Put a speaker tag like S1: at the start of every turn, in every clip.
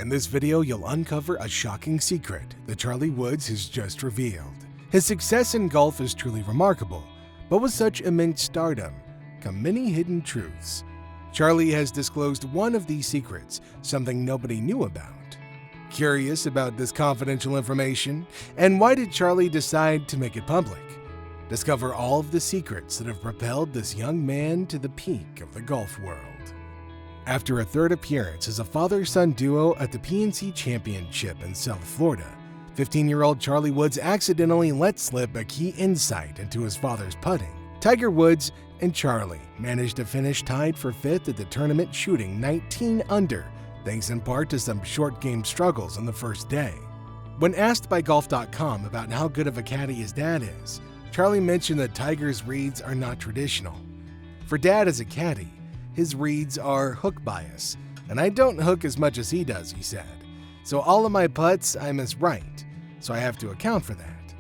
S1: In this video, you'll uncover a shocking secret that Charlie Woods has just revealed. His success in golf is truly remarkable, but with such immense stardom come many hidden truths. Charlie has disclosed one of these secrets, something nobody knew about. Curious about this confidential information? And why did Charlie decide to make it public? Discover all of the secrets that have propelled this young man to the peak of the golf world. After a third appearance as a father-son duo at the PNC Championship in South Florida, 15-year-old Charlie Woods accidentally let slip a key insight into his father's putting. Tiger Woods and Charlie managed to finish tied for fifth at the tournament, shooting 19 under, thanks in part to some short game struggles on the first day. When asked by Golf.com about how good of a caddy his dad is, Charlie mentioned that Tiger's reads are not traditional. For Dad as a caddy, his reads are hook bias, and I don't hook as much as he does, he said. So all of my putts I miss right, so I have to account for that.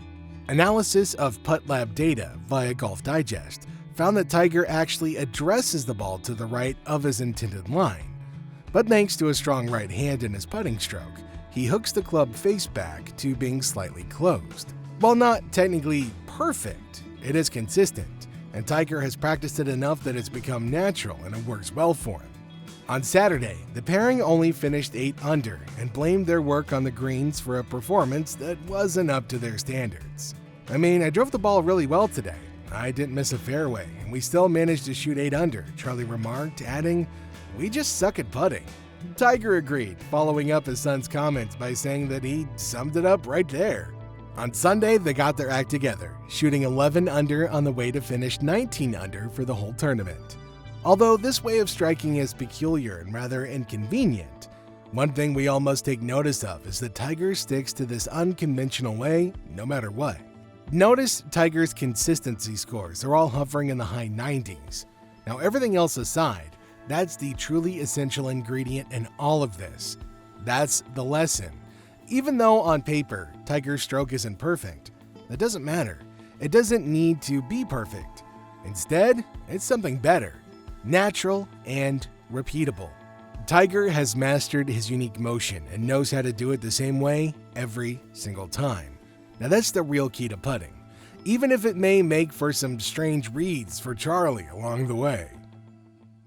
S1: Analysis of Putt Lab data via Golf Digest found that Tiger actually addresses the ball to the right of his intended line. But thanks to a strong right hand in his putting stroke, he hooks the club face back to being slightly closed. While not technically perfect, it is consistent, and Tiger has practiced it enough that it's become natural and it works well for him. On Saturday, the pairing only finished 8 under and blamed their work on the greens for a performance that wasn't up to their standards. I mean, I drove the ball really well today. I didn't miss a fairway, and we still managed to shoot 8 under, Charlie remarked, adding, "We just suck at putting." Tiger agreed, following up his son's comments by saying that he summed it up right there. On Sunday, they got their act together, shooting 11 under on the way to finish 19 under for the whole tournament. Although this way of striking is peculiar and rather inconvenient, one thing we all must take notice of is that Tiger sticks to this unconventional way no matter what. Notice Tiger's consistency scores are all hovering in the high 90s. Now, everything else aside, that's the truly essential ingredient in all of this. That's the lesson. Even though on paper, Tiger's stroke isn't perfect, that doesn't matter. It doesn't need to be perfect. Instead, it's something better, natural and repeatable. Tiger has mastered his unique motion and knows how to do it the same way every single time. Now that's the real key to putting, even if it may make for some strange reads for Charlie along the way.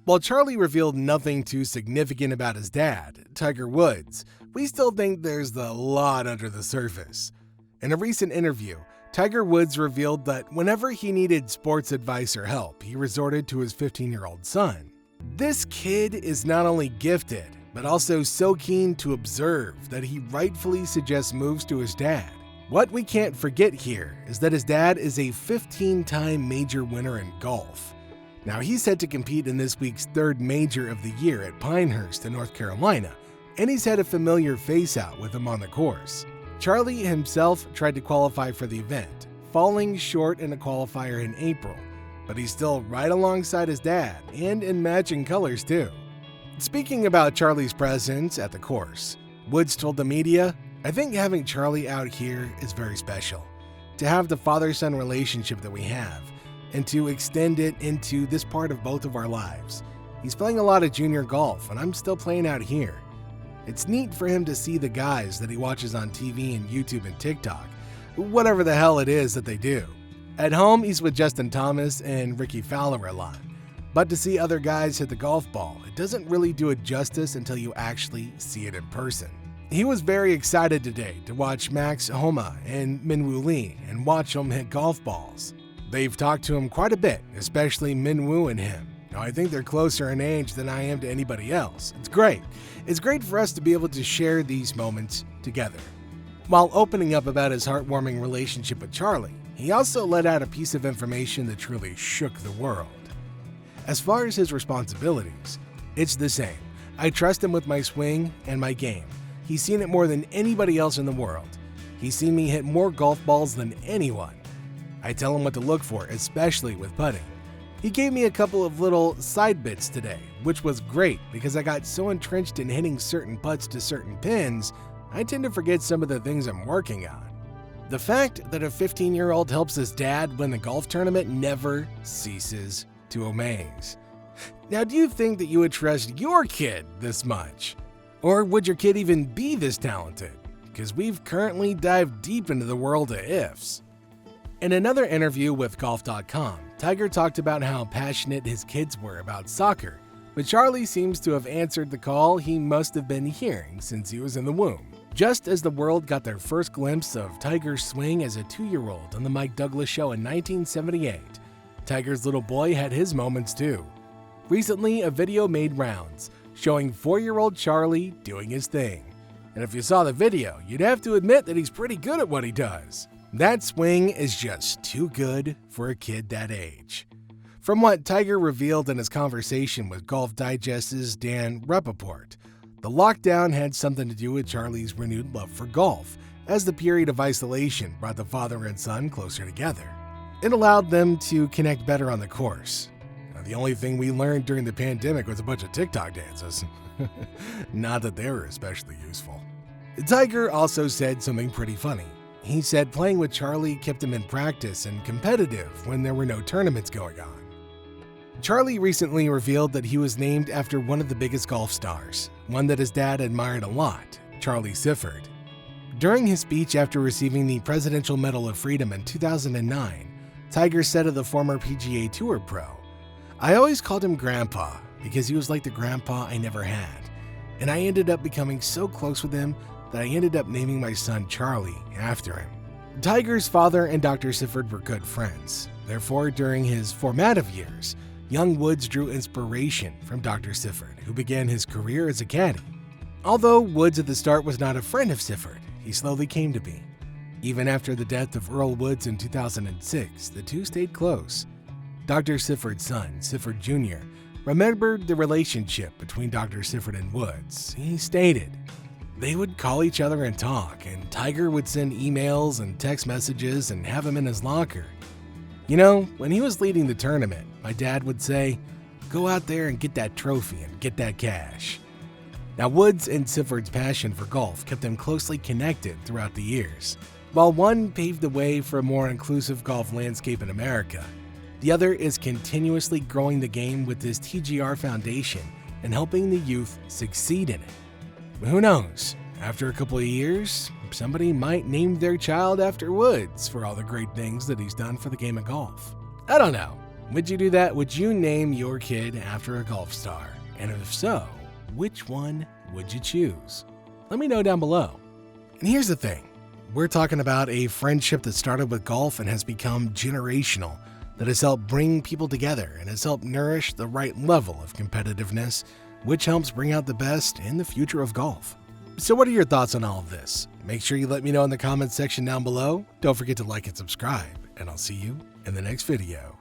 S1: While Charlie revealed nothing too significant about his dad, Tiger Woods, we still think there's a lot under the surface. In a recent interview, Tiger Woods revealed that whenever he needed sports advice or help, he resorted to his 15-year-old son. This kid is not only gifted, but also so keen to observe that he rightfully suggests moves to his dad. What we can't forget here is that his dad is a 15-time major winner in golf. Now, he's set to compete in this week's 3rd major of the year at Pinehurst in North Carolina, and he's had a familiar face-out with him on the course. Charlie himself tried to qualify for the event, falling short in a qualifier in April, but he's still right alongside his dad, and in matching colors too. Speaking about Charlie's presence at the course, Woods told the media, "I think having Charlie out here is very special. To have the father-son relationship that we have, and to extend it into this part of both of our lives. He's playing a lot of junior golf, and I'm still playing out here. It's neat for him to see the guys that he watches on TV and YouTube and TikTok, whatever the hell it is that they do. At home, he's with Justin Thomas and Ricky Fowler a lot, but to see other guys hit the golf ball, it doesn't really do it justice until you actually see it in person." He was very excited today to watch Max Homa and Minwoo Lee and watch them hit golf balls. They've talked to him quite a bit, especially Minwoo and him. Now, I think they're closer in age than I am to anybody else. It's great. It's great for us to be able to share these moments together. While opening up about his heartwarming relationship with Charlie, he also let out a piece of information that truly shook the world. As far as his responsibilities, it's the same. I trust him with my swing and my game. He's seen it more than anybody else in the world. He's seen me hit more golf balls than anyone. I tell him what to look for, especially with putting. He gave me a couple of little side bits today, which was great because I got so entrenched in hitting certain putts to certain pins, I tend to forget some of the things I'm working on. The fact that a 15-year-old helps his dad win the golf tournament never ceases to amaze. Now, do you think that you would trust your kid this much? Or would your kid even be this talented? Because we've currently dived deep into the world of ifs. In another interview with Golf.com, Tiger talked about how passionate his kids were about soccer, but Charlie seems to have answered the call he must have been hearing since he was in the womb. Just as the world got their first glimpse of Tiger's swing as a 2-year-old on The Mike Douglas Show in 1978, Tiger's little boy had his moments too. Recently, a video made rounds showing 4-year-old Charlie doing his thing. And if you saw the video, you'd have to admit that he's pretty good at what he does. That swing is just too good for a kid that age. From what Tiger revealed in his conversation with Golf Digest's Dan Rappaport, the lockdown had something to do with Charlie's renewed love for golf, as the period of isolation brought the father and son closer together. It allowed them to connect better on the course. Now, the only thing we learned during the pandemic was a bunch of TikTok dances. Not that they were especially useful. Tiger also said something pretty funny. He said playing with Charlie kept him in practice and competitive when there were no tournaments going on. Charlie recently revealed that he was named after one of the biggest golf stars, one that his dad admired a lot, Charlie Sifford. During his speech after receiving the Presidential Medal of Freedom in 2009, Tiger said of the former PGA Tour pro, "I always called him Grandpa because he was like the grandpa I never had, and I ended up becoming so close with him that I ended up naming my son Charlie after him." Tiger's father and Dr. Sifford were good friends. Therefore, during his formative years, young Woods drew inspiration from Dr. Sifford, who began his career as a caddy. Although Woods at the start was not a friend of Sifford, he slowly came to be. Even after the death of Earl Woods in 2006, the two stayed close. Dr. Sifford's son, Sifford Jr., remembered the relationship between Dr. Sifford and Woods. He stated, "They would call each other and talk, and Tiger would send emails and text messages and have him in his locker. You know, when he was leading the tournament, my dad would say, 'Go out there and get that trophy and get that cash.'" Now, Woods and Sifford's passion for golf kept them closely connected throughout the years. While one paved the way for a more inclusive golf landscape in America, the other is continuously growing the game with his TGR Foundation and helping the youth succeed in it. But who knows? After a couple of years, somebody might name their child after Woods for all the great things that he's done for the game of golf. I don't know. Would you do that? Would you name your kid after a golf star? And if so, which one would you choose? Let me know down below. And here's the thing. We're talking about a friendship that started with golf and has become generational, that has helped bring people together and has helped nourish the right level of competitiveness, which helps bring out the best in the future of golf. So what are your thoughts on all of this? Make sure you let me know in the comments section down below. Don't forget to like and subscribe, and I'll see you in the next video.